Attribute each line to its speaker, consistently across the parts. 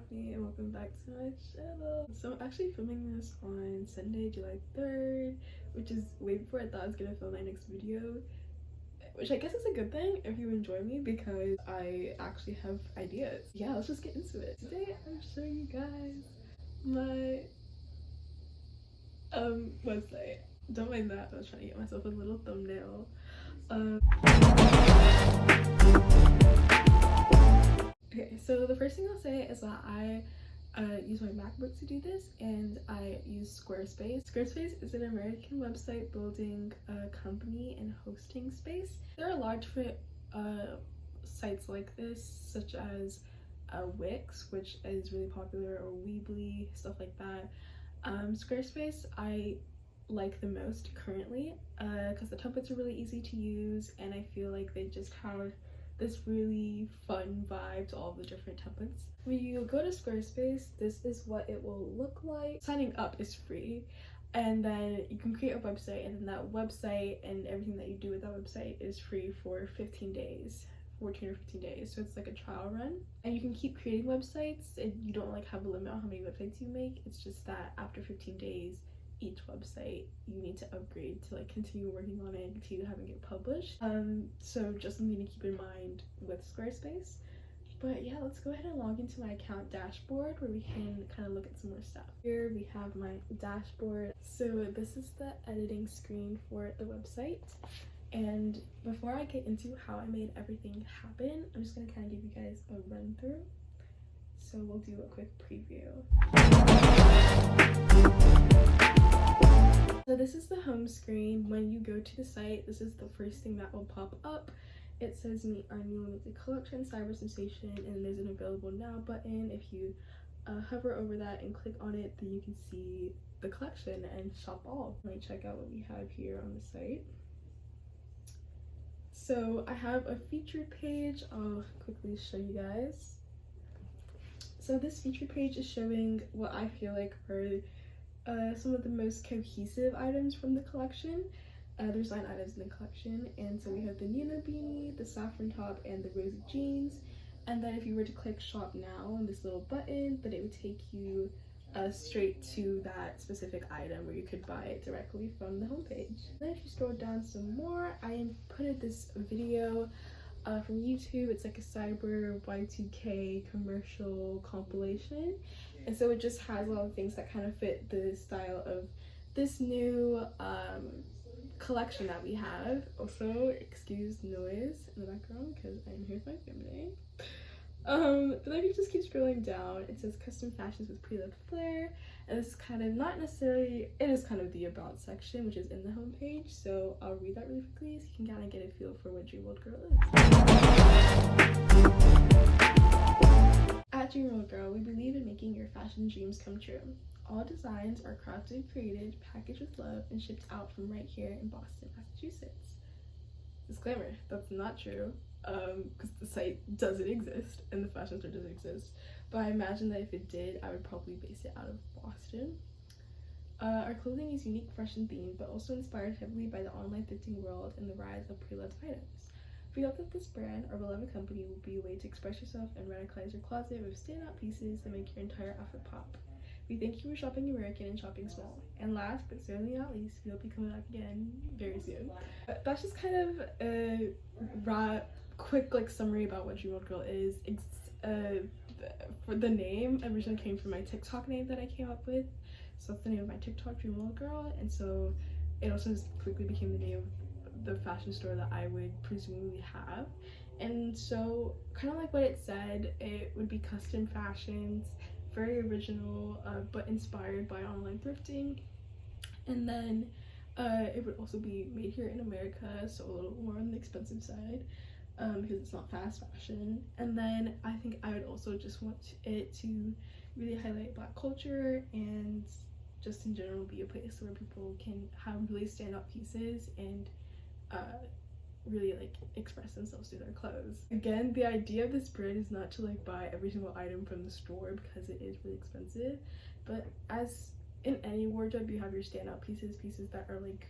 Speaker 1: Daphne and welcome back to my channel. So I'm actually filming this on Sunday, July 3rd, which is way before I thought I was gonna film my next video, which I guess is a good thing if you enjoy me because I actually have ideas. Yeah, let's just get into it. Today I'm showing you guys my website. Don't mind that, I was trying to get myself a little thumbnail. Okay, so the first thing I'll say is that I use my MacBook to do this, and I use Squarespace. Squarespace is an American website building company and hosting space. There are a lot of different sites like this, such as Wix, which is really popular, or Weebly, stuff like that. Squarespace I like the most currently because the templates are really easy to use, and I feel like they just have this really fun vibe to all the different templates. When you go to Squarespace, this is what it will look like. Signing up is free, and then you can create a website, and then that website and everything that you do with that website is free for 15 days. 14 or 15 days, so it's like a trial run, and you can keep creating websites, and you don't like have a limit on how many websites you make. It's just that after 15 days each website you need to upgrade to like continue working on it and continue having it published. So just something to keep in mind with Squarespace. But yeah, let's go ahead and log into my account dashboard where we can kind of look at some more stuff. Here we have my dashboard. So this is the editing screen for the website. And before I get into how I made everything happen, I'm just gonna kind of give you guys a run through. So we'll do a quick preview. So this is the home screen. When you go to the site, this is the first thing that will pop up. It says meet our new limited collection, Cyber Sensation, and there's an available now button. If you hover over that and click on it, then you can see the collection and shop all. Let me check out what we have here on the site. So I have a featured page. I'll quickly show you guys. So this featured page is showing what I feel like are some of the most cohesive items from the collection. There's 9 items in the collection, and so we have the Nina beanie, the saffron top, and the rosy jeans. And then if you were to click shop now on this little button, then it would take you straight to that specific item where you could buy it directly from the homepage. Then if you scroll down some more, I inputted this video from YouTube. It's like a cyber Y2K commercial compilation, and so it just has a lot of things that kind of fit the style of this new collection that we have. Also, excuse noise in the background because I'm here with my family. But then if you just keep scrolling down, it says custom fashions with pre-loved flair, and this is kind of not necessarily, it is kind of the about section, which is in the homepage, so I'll read that really quickly so you can kind of get a feel for what Dreamworld Girl is. At Dreamworld Girl, we believe in making your fashion dreams come true. All designs are crafted, created, packaged with love, and shipped out from right here in Boston, Massachusetts. Disclaimer, that's not true, because the site doesn't exist and the fashion store doesn't exist, but I imagine that if it did, I would probably base it out of Boston. Our clothing is unique, fresh, and themed, but also inspired heavily by the online thrifting world and the rise of pre-loved items. We hope that this brand, our beloved company, will be a way to express yourself and radicalize your closet with standout pieces that make your entire outfit pop. We thank you for shopping American and shopping small. And last but certainly not least, we hope you come back again very soon. But that's just kind of a quick like summary about what Dreamworld Girl is. For the name originally came from my TikTok name that I came up with. So that's the name of my TikTok, Dreamworld Girl. And so it also just quickly became the name of the fashion store that I would presumably have. And so kind of like what it said, it would be custom fashions, very original, but inspired by online thrifting. And then it would also be made here in America, so a little more on the expensive side, because it's not fast fashion. And then I think I would also just want it to really highlight Black culture and just in general be a place where people can have really standout pieces and really like express themselves through their clothes. Again, the idea of this brand is not to like buy every single item from the store because it is really expensive, but as in any wardrobe, you have your standout pieces that are like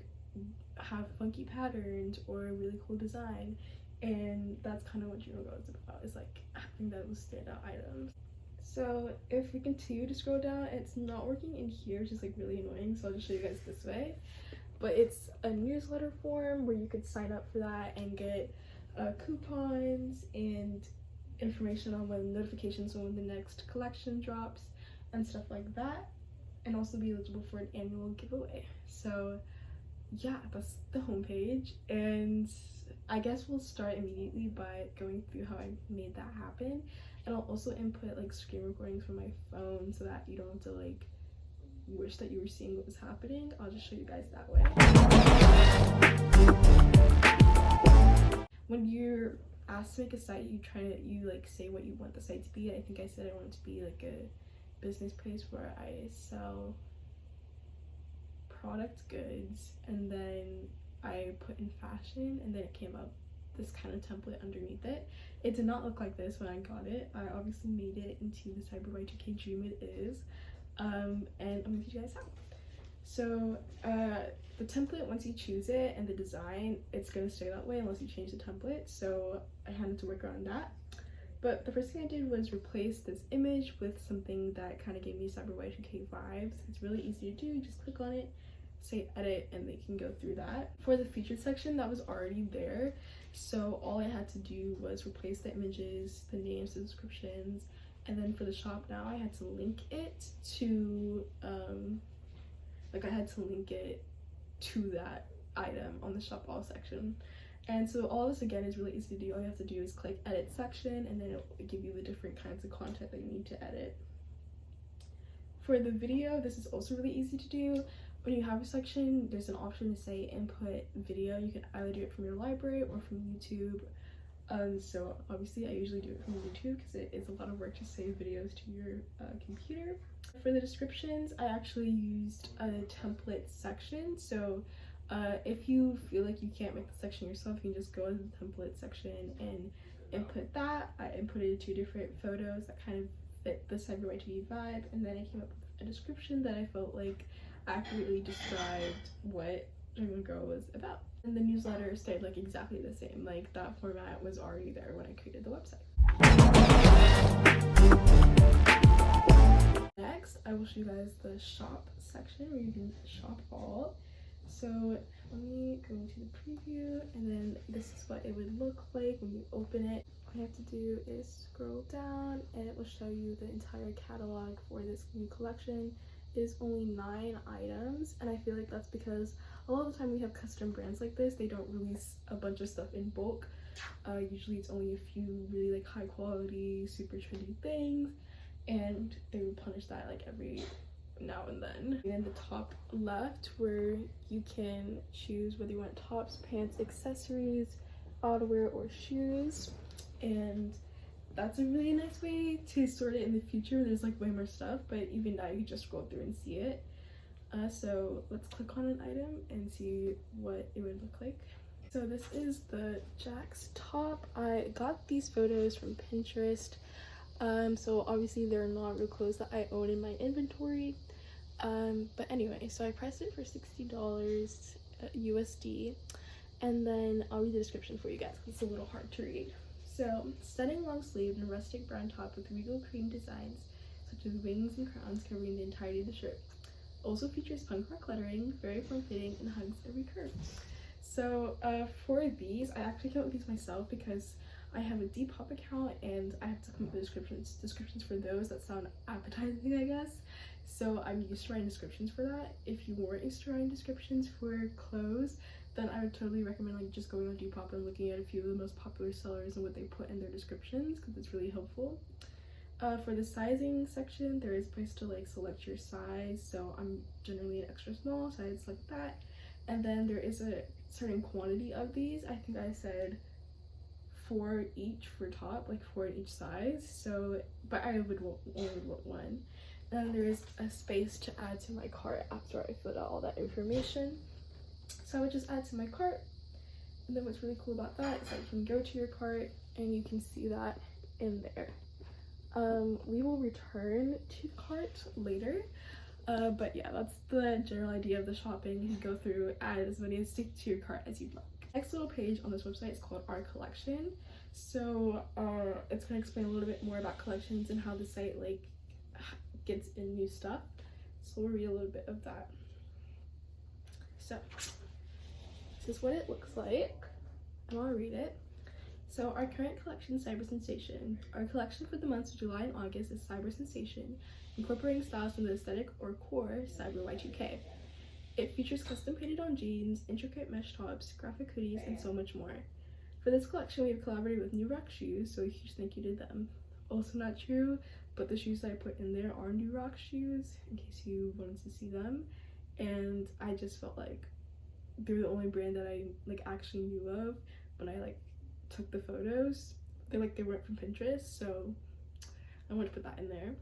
Speaker 1: have funky patterns or a really cool design, and that's kind of what Dreamworld Girl is about, is like having those standout items. So if we continue to scroll down, it's not working in here, which is like really annoying, so I'll just show you guys this way. But it's a newsletter form where you could sign up for that and get coupons and information on when notifications on when the next collection drops and stuff like that, and also be eligible for an annual giveaway. So yeah, that's the homepage, and I guess we'll start immediately by going through how I made that happen. And I'll also input like screen recordings from my phone so that you don't have to like wish that you were seeing what was happening. I'll just show you guys that way. When you're asked to make a site, you like say what you want the site to be. I think I said I want it to be like a business place where I sell product goods, and then I put in fashion, and then it came up this kind of template underneath it. It did not look like this when I got it. I obviously made it into the Cyber Y2K dream it is, and I'm gonna teach you guys how. So the template, once you choose it and the design, it's gonna stay that way unless you change the template, so I had to work around that. But the first thing I did was replace this image with something that kind of gave me Cyber Y2K vibes. It's really easy to do. You just click on it, say edit, and they can go through that. For the featured section, that was already there, so all I had to do was replace the images, the names, the descriptions, and then for the shop now I had to link it to that item on the shop all section. And so all this again is really easy to do. All you have to do is click edit section, and then it'll give you the different kinds of content that you need to edit. For the video, this is also really easy to do. When you have a section, there's an option to say input video. You can either do it from your library or from YouTube. So obviously I usually do it from YouTube because it is a lot of work to save videos to your computer. For the descriptions, I actually used a template section. So if you feel like you can't make the section yourself, you can just go into the template section and input that. I inputted 2 different photos that kind of fit the Cyber Y2K vibe, and then I came up with a description that I felt like accurately described what dreamworld was about. And the newsletter stayed like exactly the same. Like that format was already there when I created the website. Next, I will show you guys the shop section where you can shop all. So let me go into the preview, and then this is what it would look like when you open it. All you have to do is scroll down, and it will show you the entire catalog for this new collection. It is only 9 items, and I feel like that's because a lot of the time we have custom brands like this, they don't release a bunch of stuff in bulk. Usually it's only a few really like high quality, super trendy things, and they would punish that like every now and then. And in the top left, where you can choose whether you want tops, pants, accessories, outerwear, or shoes, and that's a really nice way to sort it in the future. There's like way more stuff, but even now you can just scroll through and see it. So let's click on an item and see what it would look like. So this is the Jack's top. I got these photos from Pinterest. So obviously they're not real clothes that I own in my inventory. But anyway, so I priced it for $60 USD, and then I'll read the description for you guys because it's a little hard to read. So, stunning long sleeve and rustic brown top with regal cream designs such as wings and crowns covering the entirety of the shirt. Also features punk rock lettering, very form-fitting, and hugs every curve. So for these, I actually came up with these myself because I have a Depop account and I have to come up with descriptions for those that sound appetizing, I guess. So I'm used to writing descriptions for that. If you weren't used to writing descriptions for clothes, then I would totally recommend like just going on Depop and looking at a few of the most popular sellers and what they put in their descriptions, because it's really helpful. For the sizing section, there is a place to like select your size. So I'm generally an extra small, so I'd select that. And then there is a certain quantity of these. I think I said 4 each for top, like 4 in each size. So, but I would only want 1. Then there is a space to add to my cart after I filled out all that information. So I would just add to my cart. And then what's really cool about that is that you can go to your cart and you can see that in there. We will return to the cart later. But yeah, that's the general idea of the shopping. You can go through, add as many and stick to your cart as you'd like. Next little page on this website is called Our Collection. So it's going to explain a little bit more about collections and how the site like gets in new stuff. So we'll read a little bit of that. So this is what it looks like. And I'll read it. So our current collection, Cyber Sensation. Our collection for the months of July and August is Cyber Sensation, incorporating styles from the aesthetic or core Cyber Y2K. It features custom painted on jeans, intricate mesh tops, graphic hoodies, and so much more. For this collection, we have collaborated with New Rock Shoes, so a huge thank you to them. Also not true, but the shoes that I put in there are New Rock shoes, in case you wanted to see them. And I just felt like they're the only brand that I like actually knew of when I like took the photos. They weren't from Pinterest, so I wanted to put that in there.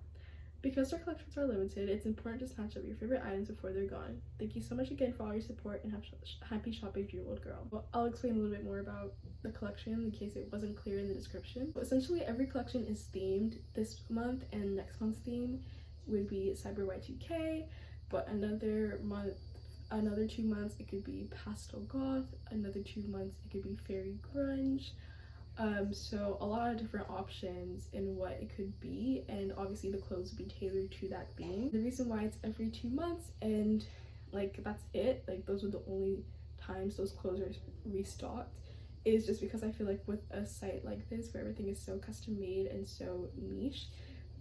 Speaker 1: Because our collections are limited, it's important to snatch up your favorite items before they're gone. Thank you so much again for all your support, and happy shopping, Dreamworld girl. Well, I'll explain a little bit more about the collection in case it wasn't clear in the description. But essentially, every collection is themed. This month and next month's theme would be Cyber Y2K, but another 2 months it could be pastel goth, another 2 months it could be fairy grunge. So a lot of different options in what it could be, and obviously the clothes would be tailored to that theme. The reason why it's every 2 months and like that's it, like those are the only times those clothes are restocked, is just because I feel like with a site like this where everything is so custom made and so niche,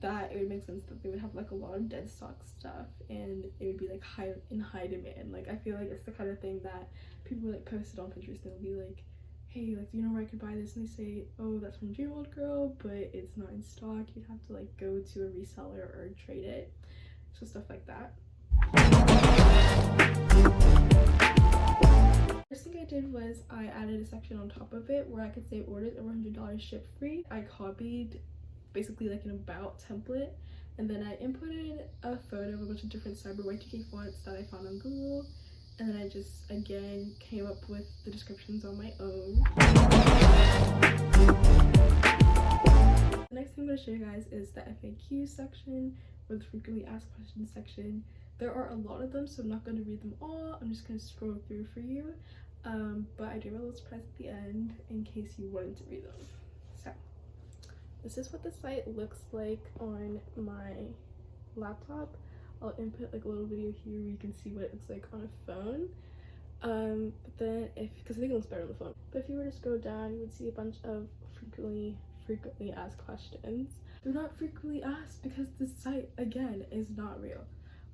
Speaker 1: that it would make sense that they would have like a lot of dead stock stuff and it would be like in high demand. Like I feel like it's the kind of thing that people like post it on Pinterest and they'll be like, hey, like, do you know where I could buy this? And they say, oh, that's from Dreamworld girl, but it's not in stock. You'd have to like go to a reseller or trade it. So stuff like that. First thing I did was I added a section on top of it where I could say orders over $100 ship free. I copied basically like an about template, and then I inputted a photo of a bunch of different Cyber Y2K fonts that I found on Google. And then I just, again, came up with the descriptions on my own. The next thing I'm going to show you guys is the FAQ section, or the frequently asked questions section. There are a lot of them, so I'm not going to read them all. I'm just going to scroll through for you. But I do have a little surprise at the end in case you wanted to read them. So, this is what the site looks like on my laptop. I'll input like a little video here where you can see what it looks like on a phone. But then because I think it looks better on the phone. But if you were to scroll down, you would see a bunch of frequently asked questions. They're not frequently asked because this site, again, is not real.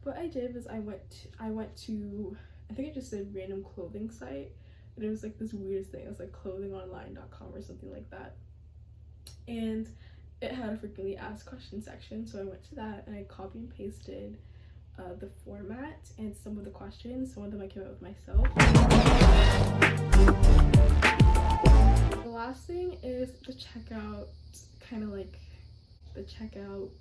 Speaker 1: What I did was I went to I think it just said random clothing site, and it was like this weirdest thing. It was like clothingonline.com or something like that. And it had a frequently asked questions section, so I went to that and I copy and pasted the format and some of the questions. Some of them I came up with myself. The last thing is the checkout, kind of like the checkout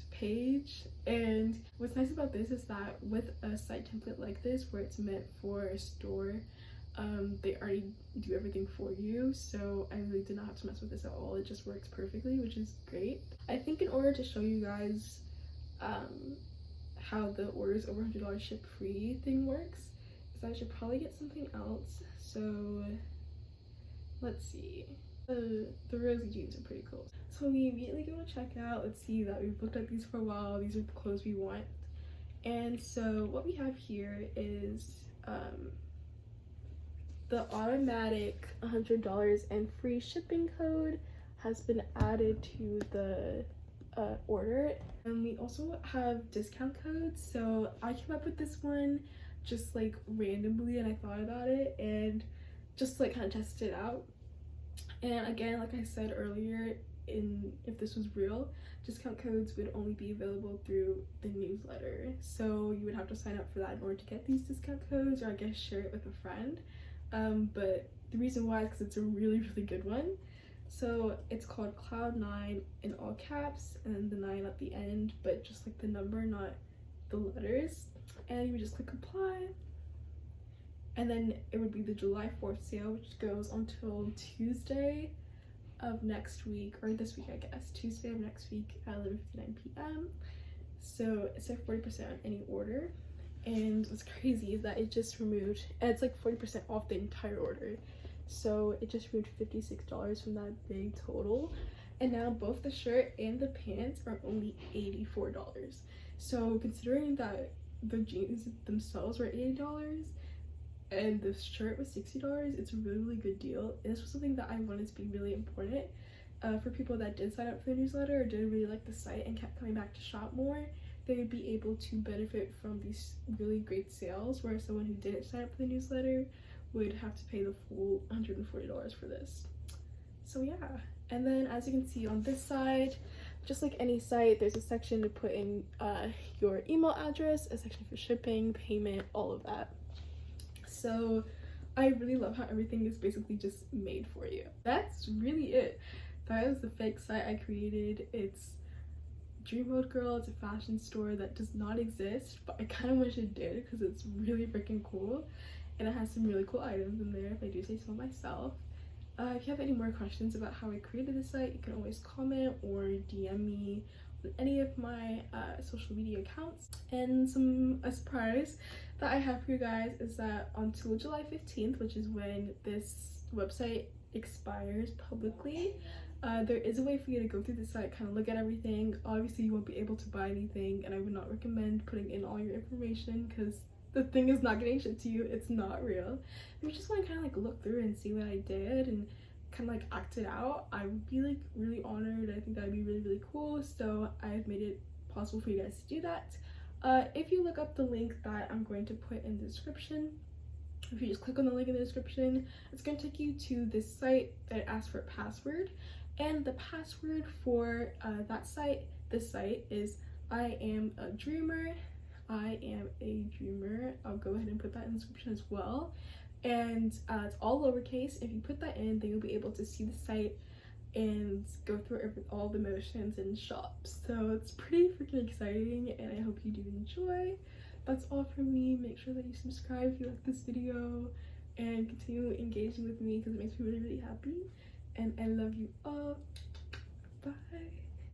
Speaker 1: page. And what's nice about this is that with a site template like this where it's meant for a store, they already do everything for you, so I really did not have to mess with this at all. It just works perfectly, which is great. I think in order to show you guys how the orders over $100 ship free thing works, is I should probably get something else. So let's see. The rosy jeans are pretty cool. So we immediately go to checkout. Let's see that we've looked at these for a while. These are the clothes we want. And so what we have here is the automatic $100 and free shipping code has been added to the order. And we also have discount codes. So I came up with this one just like randomly, and I thought about it and just like kind of tested it out. And again, like I said earlier, if this was real, discount codes would only be available through the newsletter. So you would have to sign up for that in order to get these discount codes, or I guess share it with a friend. But the reason why is because it's a really good one. So it's called Cloud9 in all caps, and then the 9 at the end, but just like the number, not the letters. And you would just click apply, and then it would be the July 4th sale, which goes until Tuesday of next week, or this week I guess, Tuesday of next week at 11:59 p.m. So it's like 40% on any order. And what's crazy is that it just removed, and it's like 40% off the entire order. so it just removed $56 from that big total. And now both the shirt and the pants are only $84. So considering that the jeans themselves were $80 and the shirt was $60, it's a really good deal. And this was something that I wanted to be really important for people that did sign up for the newsletter or did really like the site and kept coming back to shop more. They would be able to benefit from these really great sales, whereas someone who didn't sign up for the newsletter would have to pay the full $140 for this. So yeah. And then as you can see on this side, just like any site, there's a section to put in your email address, a section for shipping, payment, all of that. So I really love how everything is basically just made for you. That's really it. That is the fake site I created. It's Dreamworld Girl. It's a fashion store that does not exist, but I kind of wish it did because it's really freaking cool. And it has some really cool items in there, if I do say so myself. If you have any more questions about how I created the site, you can always comment or DM me on any of my social media accounts. And a surprise that I have for you guys is that until July 15th, which is when this website expires publicly, there is a way for you to go through the site, kind of look at everything. Obviously you won't be able to buy anything, and I would not recommend putting in all your information because the thing is not getting shipped to you. It's not real. If you just want to kind of like look through and see what I did and kind of like act it out, I would be like really honored. I think that would be really, really cool. So I've made it possible for you guys to do that. If you look up the link that I'm going to put in the description, if you just click on the link in the description, it's going to take you to this site that asks for a password. And the password for this site is iamadreamer. I am a dreamer. I'll go ahead and put that in the description as well. And it's all lowercase. If you put that in, then you'll be able to see the site and go through all the motions and shop. So it's pretty freaking exciting, and I hope you do enjoy. That's all from me. Make sure that you subscribe if you like this video and continue engaging with me because it makes me really, really happy. And I love you all. Bye.